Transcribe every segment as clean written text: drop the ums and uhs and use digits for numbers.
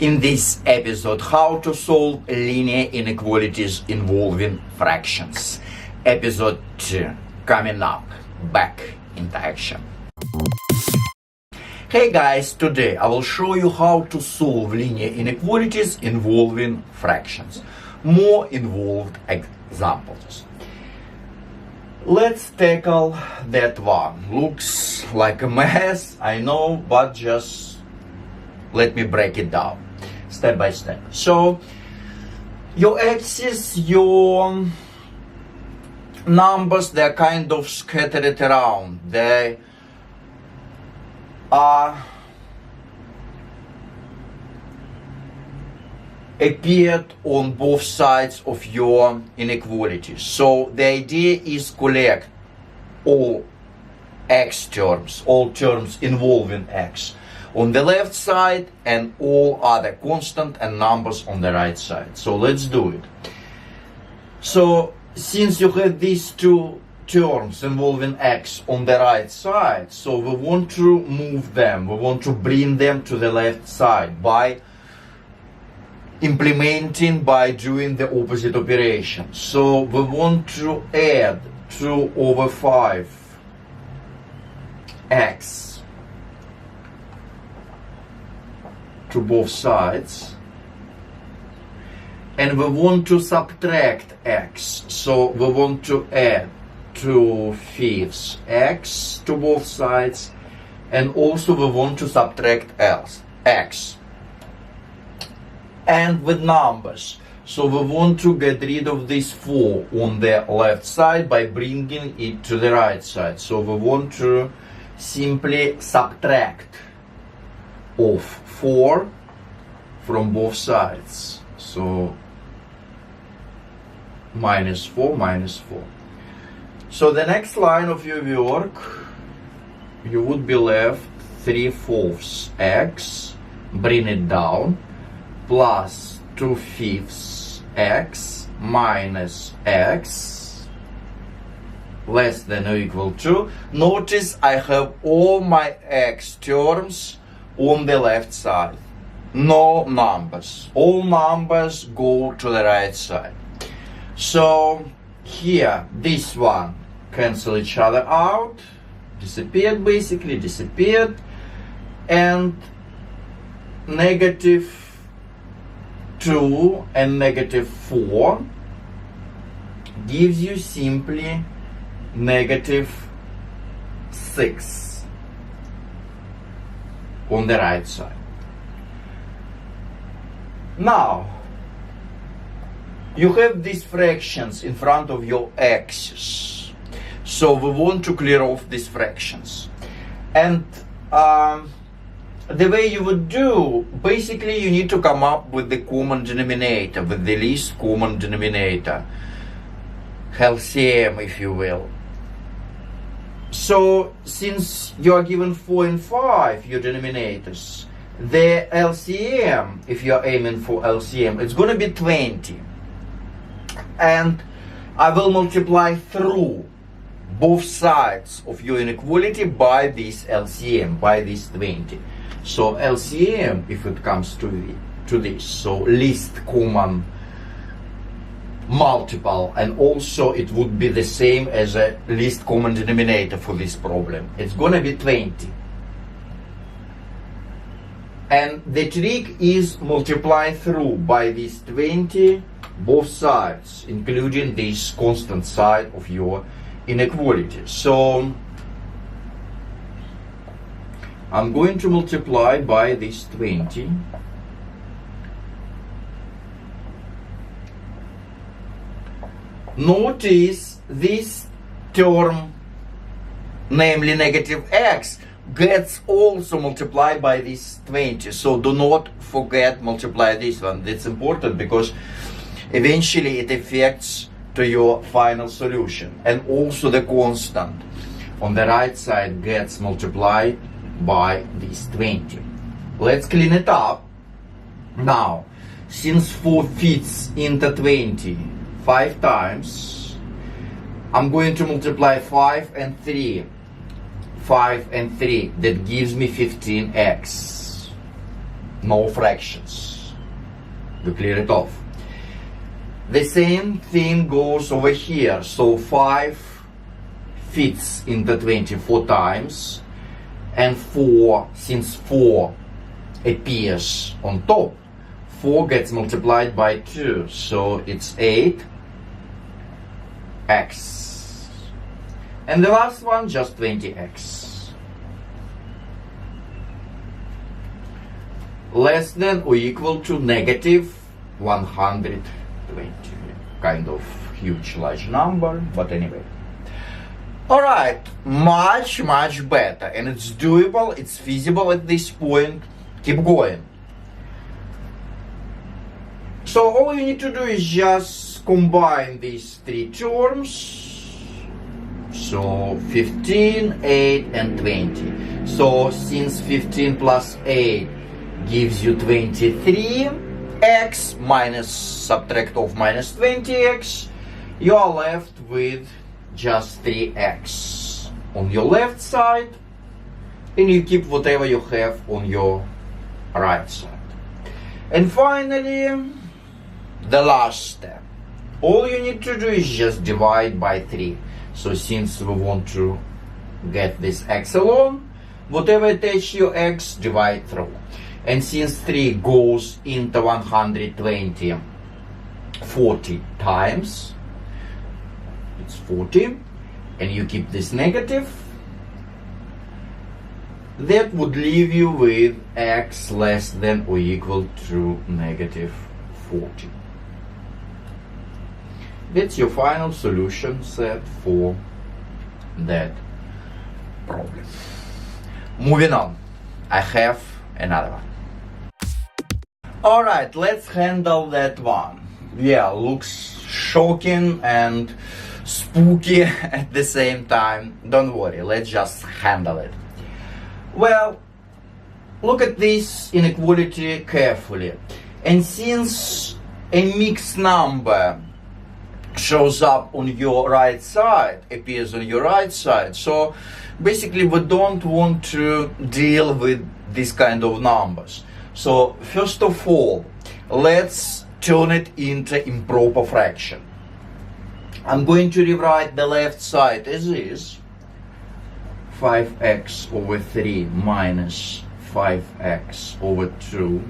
in this episode how to solve linear inequalities involving fractions. Episode 2 coming up, back into action. Hey guys, today I will show you how to solve linear inequalities involving fractions. More involved examples. Let's tackle that one. Looks like a mess, I know, but just let me break it down step by step. So your axis, your numbers, they're kind of scattered around. They are appeared on both sides of your inequality. So the idea is collect all x terms, all terms involving x on the left side and all other constant and numbers on the right side. So let's do it. So since you have these two terms involving x on the right side, so we want to move them, we want to bring them to the left side by implementing, by doing the opposite operation. So we want to add 2 over 5 x to both sides, and we want to subtract x. So we want to add 2/5 x to both sides, and also we want to subtract x. And with numbers, so we want to get rid of this 4 on the left side by bringing it to the right side. So we want to simply subtract of 4 from both sides. So minus 4, minus 4. So the next line of your work, you would be left 3/4 x, bring it down, plus 2/5 x minus x less than or equal to. Notice I have all my x terms on the left side. No numbers. All numbers go to the right side. So here, this one cancel each other out, disappeared, basically disappeared, and -2 and -4 gives you simply -6 on the right side. Now you have these fractions in front of your axis, so we want to clear off these fractions. And the way you would do, basically you need to come up with the common denominator, with the least common denominator, LCM if you will. So since you are given 4 and 5, your denominators, the LCM, if you are aiming for LCM, it's going to be 20. And I will multiply through both sides of your inequality by this LCM, by this 20. So LCM, if it comes to this, so least common multiple, and also it would be the same as a least common denominator for this problem. It's going to be 20. And the trick is multiply through by this 20 both sides, including this constant side of your inequality. So I'm going to multiply by this 20. Notice this term, namely -x, gets also multiplied by this 20. So do not forget multiply this one. That's important because eventually it affects to your final solution. And also the constant on the right side gets multiplied by this 20. Let's clean it up. Now, since 4 fits into 20 5 times, I'm going to multiply 5 and 3. 5 and 3, that gives me 15x. no fractions. We clear it off. The same thing goes over here. So 5 fits into 24 times, and 4, since 4 appears on top, 4 gets multiplied by 2, so it's 8x. And the last one, just 20x. Less than or equal to negative 120. Kind of huge, large number, but anyway. Alright, much better, and it's doable, it's feasible at this point. Keep going. So all you need to do is just combine these 3 terms. So 15, 8 and 20. So since 15 plus 8 gives you 23x minus subtract off minus 20x, you are left with just 3x on your left side, and you keep whatever you have on your right side. And finally, the last step. All you need to do is just divide by 3. So since we want to get this x alone, whatever attach your x, divide through. And since 3 goes into 120 40 times, it's 40, and you keep this negative, that would leave you with x less than or equal to negative 40. That's your final solution set for that problem. Moving on, I have another one. Alright, let's handle that one. Yeah, looks shocking and spooky at the same time. Don't worry, let's just handle it. Well, look at this inequality carefully. And since a mixed number shows up on your right side, appears on your right side, so basically we don't want to deal with this kind of numbers. So first of all, let's turn it into improper fraction. I'm going to rewrite the left side as is. 5x over 3 minus 5x over 2.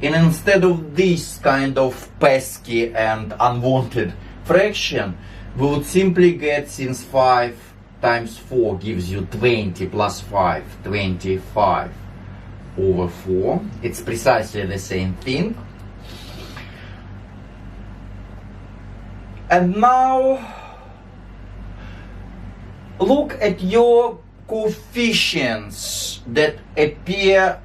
And instead of this kind of pesky and unwanted fraction, we would simply get, since 5 times 4 gives you 20 plus 5, 25 over 4. It's precisely the same thing. And now look at your coefficients that appear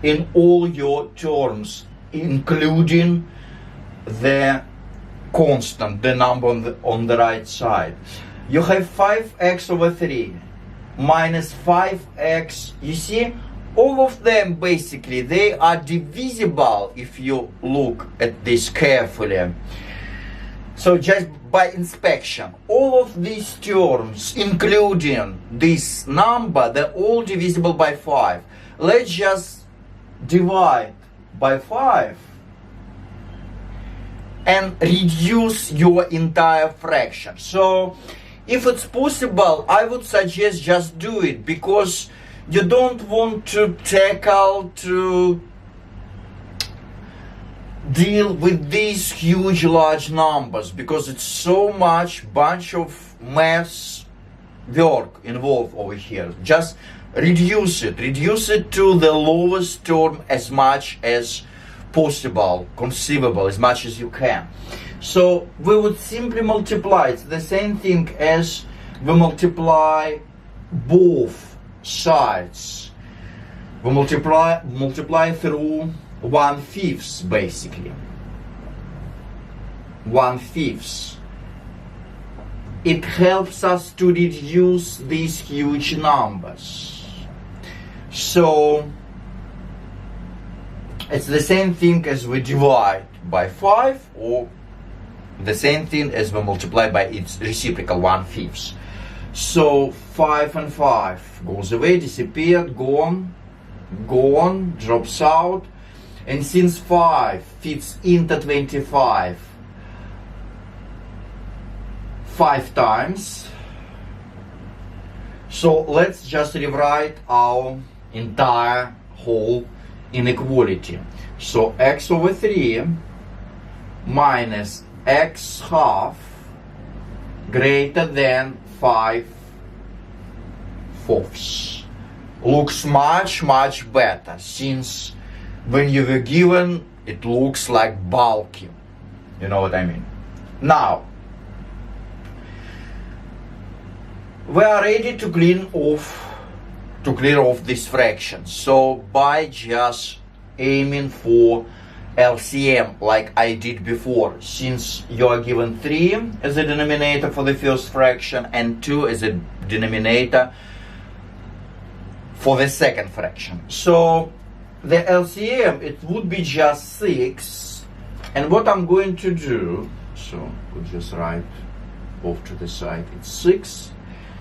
in all your terms, including the constant, the number on the right side. You have 5x over 3 minus 5x. You see, all of them basically, they are divisible if you look at this carefully. So just by inspection, all of these terms, including this number, they're all divisible by 5. Let's just divide by 5 and reduce your entire fraction. So if it's possible, I would suggest just do it, because you don't want to tackle to deal with these huge large numbers, because it's so much bunch of math work involved over here. Just reduce it to the lowest term as much as possible, conceivable, as much as you can. So we would simply multiply. It's the same thing as we multiply both sides. We multiply through 1/5 basically. 1/5. It helps us to reduce these huge numbers. So it's the same thing as we divide by 5, or the same thing as we multiply by its reciprocal 1/5. So 5 and 5 goes away, disappeared, gone. gone, drops out. And since 5 fits into 25 5 times, so let's just rewrite our entire whole inequality. So x over 3 minus x half greater than 5/4 looks much better, since when you were given it looks like bulky. You know what I mean? Now we are ready to clear off this fraction. So by just aiming for LCM like I did before, since you are given 3 as a denominator for the first fraction and 2 as a denominator for the second fraction. So the LCM, it would be just 6. And what I'm going to do, so we'll just write off to the side, it's 6.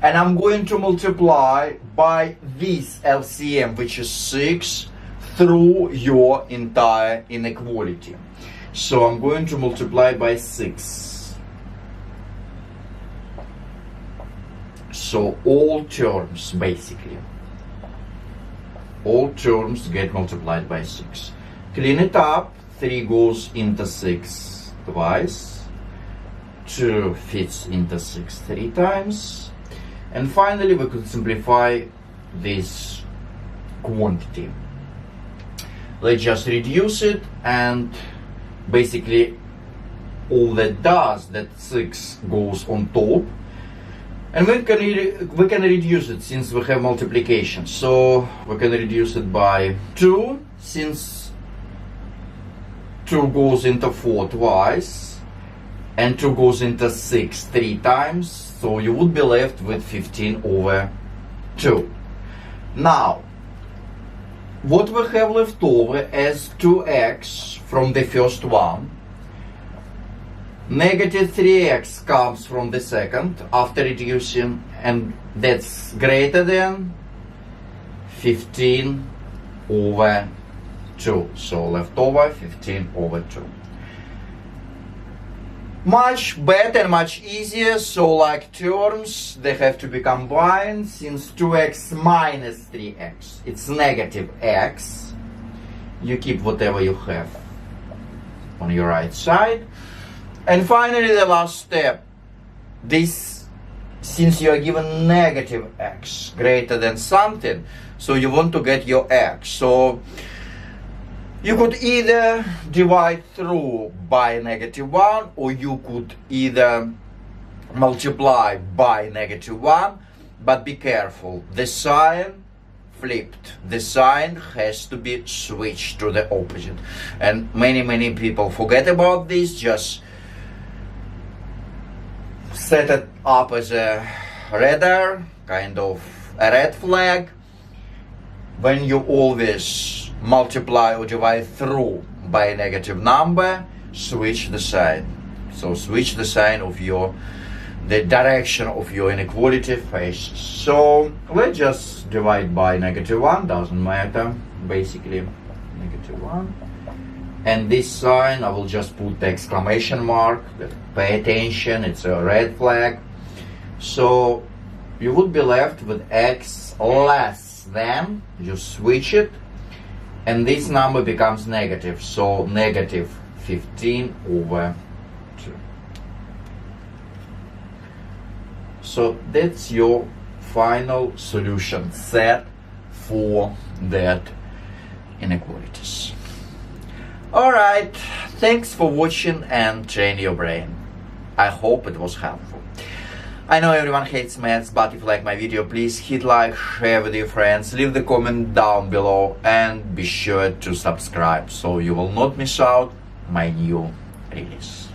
And I'm going to multiply by this LCM, which is 6, through your entire inequality. So I'm going to multiply by 6. So all terms, basically, all terms get multiplied by 6. Clean it up. 3 goes into 6 twice. 2 fits into 6 3 times. And finally, we could simplify this quantity. Let's just reduce it, and basically all that does, that 6 goes on top, and we can reduce it since we have multiplication. So we can reduce it by 2, since 2 goes into 4 twice, and 2 goes into 6 3 times. So you would be left with 15 over 2. Now, what we have left over as 2x from the first one, negative 3x comes from the second after reducing, and that's greater than 15 over 2. So left over 15 over 2. Much better and much easier. So like terms, they have to be combined, since 2x minus 3x, it's negative x. You keep whatever you have on your right side. And finally, the last step, this, since you are given negative x greater than something, so you want to get your x. So you could either divide through by -1, or you could either multiply by -1, but be careful, the sign flipped. The sign has to be switched to the opposite. And many people forget about this, just set it up as a radar, kind of a red flag. When you always multiply or divide through by a negative number, switch the sign. So switch the sign of the direction of your inequality faces. So let's just divide by -1, doesn't matter, basically -1. And this sign, I will just put the exclamation mark, pay attention, it's a red flag. So you would be left with x less than, you switch it, and this number becomes negative, so negative 15 over 2. So that's your final solution set for that inequalities. Alright, thanks for watching and train your brain. I hope it was helpful. I know everyone hates maths, but if you like my video, please hit like, share with your friends, leave the comment down below, and be sure to subscribe so you will not miss out my new release.